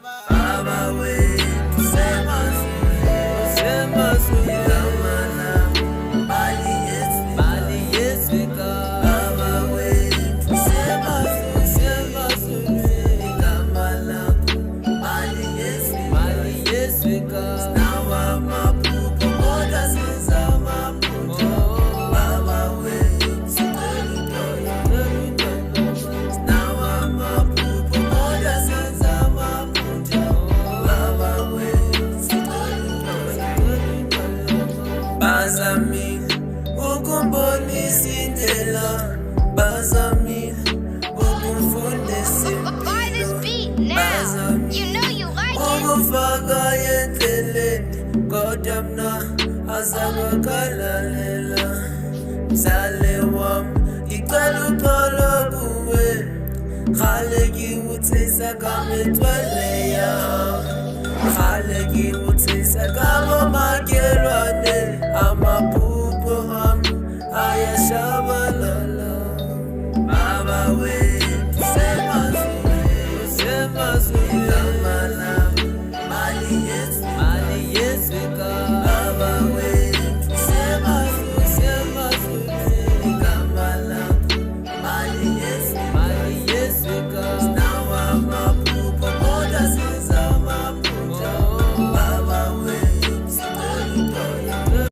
Baba wethu semazulu igama lakho Mbali yesifika Baba wethu semazulu igama lakho Mbali yesifika Sinawo amaphupho kodwa senza amaphutha Baba wethu sicela uxolo Sinawo amaphupho kodwa senza amaphutha Baba wethu sicela uxolo Bazamile ukumbonisa indlela Bazamile ukufundisa Buy this beat now. You know you like it. ukufaka endleleni kodwa mina azangakalalela mzale wami ngicela uxolo kuwe khale ngiwuthisa kametweleya khale ngiwuthisa kabomakelo